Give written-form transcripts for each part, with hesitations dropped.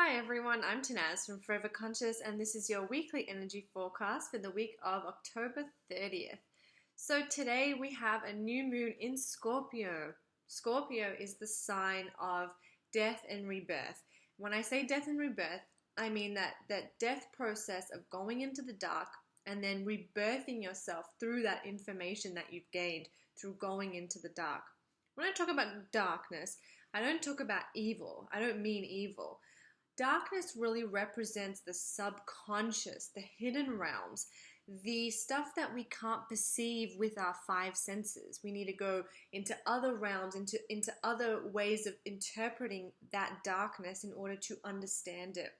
Hi everyone, I'm Tanaz from Forever Conscious, and this is your weekly energy forecast for the week of October 30th. So today we have a new moon in Scorpio. Scorpio is the sign of death and rebirth. When I say death and rebirth, I mean that death process of going into the dark and then rebirthing yourself through that information that you've gained through going into the dark. When I talk about darkness, I don't talk about evil. I don't mean evil. Darkness really represents the subconscious, the hidden realms, the stuff that we can't perceive with our five senses. We need to go into other realms, into other ways of interpreting that darkness in order to understand it.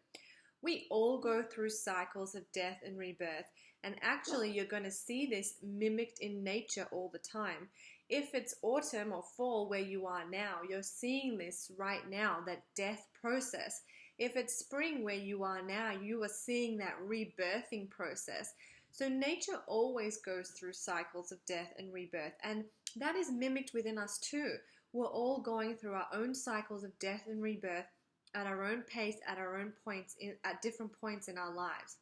We all go through cycles of death and rebirth, and actually you're going to see this mimicked in nature all the time. If it's autumn or fall where you are now, you're seeing this right now, that death process. If it's spring where you are now, you are seeing that rebirthing process. So nature always goes through cycles of death and rebirth, and that is mimicked within us too. We're all going through our own cycles of death and rebirth at our own pace, at our own points, at different points in our lives.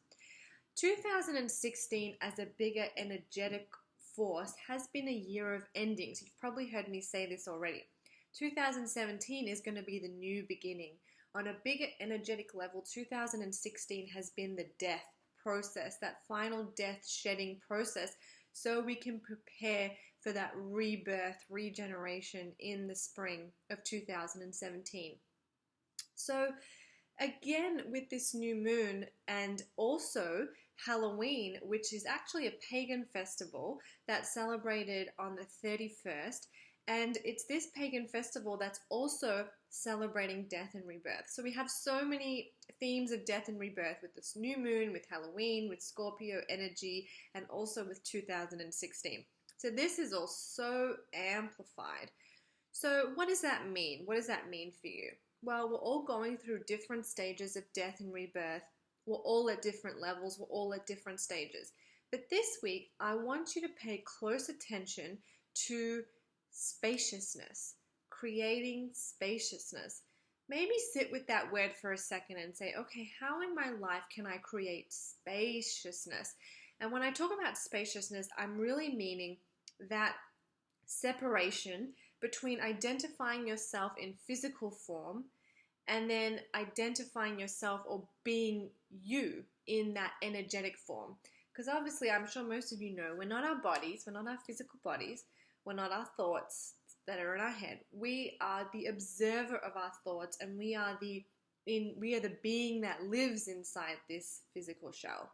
2016 as a bigger energetic force has been a year of endings. You've probably heard me say this already. 2017 is going to be the new beginning. On a bigger energetic level, 2016 has been the death process, that final death shedding process, so we can prepare for that rebirth, regeneration in the spring of 2017. So again, with this new moon and also Halloween, which is actually a pagan festival that's celebrated on the 31st, and it's this pagan festival that's also celebrating death and rebirth. So we have so many themes of death and rebirth with this new moon, with Halloween, with Scorpio energy, and also with 2016. So this is all so amplified. So what does that mean? What does that mean for you? Well, we're all going through different stages of death and rebirth. We're all at different levels. We're all at different stages. But this week, I want you to pay close attention to spaciousness, creating spaciousness. Maybe sit with that word for a second and say, okay, how in my life can I create spaciousness? And when I talk about spaciousness, I'm really meaning that separation between identifying yourself in physical form and then identifying yourself or being you in that energetic form. Because obviously, I'm sure most of you know, we're not our bodies, we're not our physical bodies, we're not our thoughts that are in our head. We are the observer of our thoughts, and we are the being that lives inside this physical shell.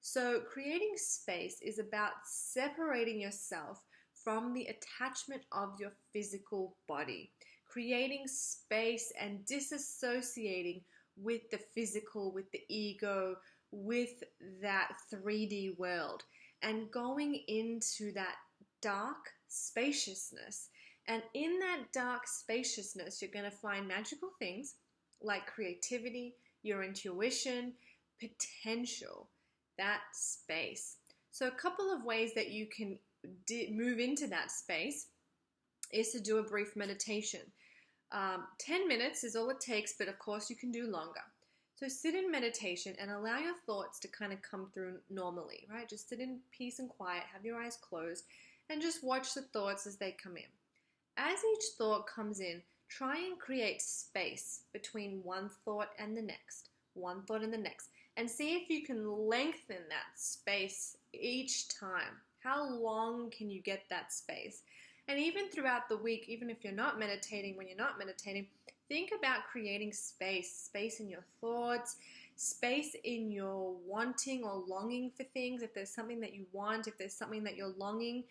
So creating space is about separating yourself from the attachment of your physical body, creating space and disassociating with the physical, with the ego, with that 3D world, and going into that dark spaciousness. And in that dark spaciousness, you're going to find magical things like creativity, your intuition, potential, that space. So a couple of ways that you can move into that space is to do a brief meditation. 10 minutes is all it takes, but of course you can do longer. So sit in meditation and allow your thoughts to kind of come through normally, right? Just sit in peace and quiet, have your eyes closed, and just watch the thoughts as they come in. As each thought comes in, try and create space between one thought and the next, one thought and the next, and see if you can lengthen that space each time. How long can you get that space? And even throughout the week, even if you're not meditating, when you're not meditating, think about creating space in your thoughts, space in your wanting or longing for things. If there's something that you want, if there's something that you're longing,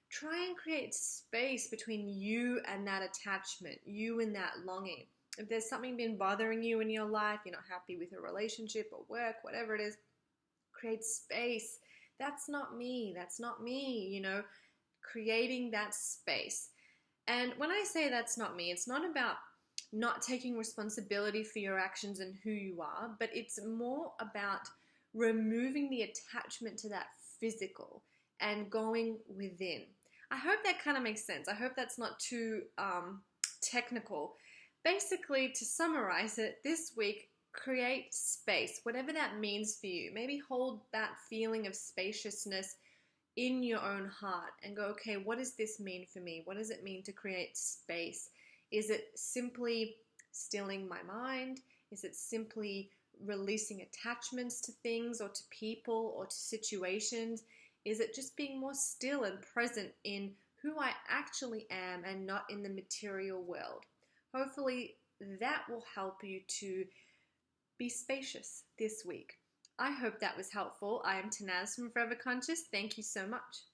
try and create space between you and that attachment, you and that longing. If there's something been bothering you in your life, you're not happy with a relationship or work, whatever it is, create space. That's not me, creating that space. And when I say that's not me, it's not about not taking responsibility for your actions and who you are, but it's more about removing the attachment to that physical and going within. I hope that kind of makes sense. I hope that's not too technical. Basically, to summarize it, this week create space, whatever that means for you. Maybe hold that feeling of spaciousness in your own heart and go, okay, what does this mean for me? What does it mean to create space? Is it simply stilling my mind? Is it simply releasing attachments to things or to people or to situations? Is it just being more still and present in who I actually am and not in the material world? Hopefully that will help you to be spacious this week. I hope that was helpful. I am Tanaz from Forever Conscious. Thank you so much.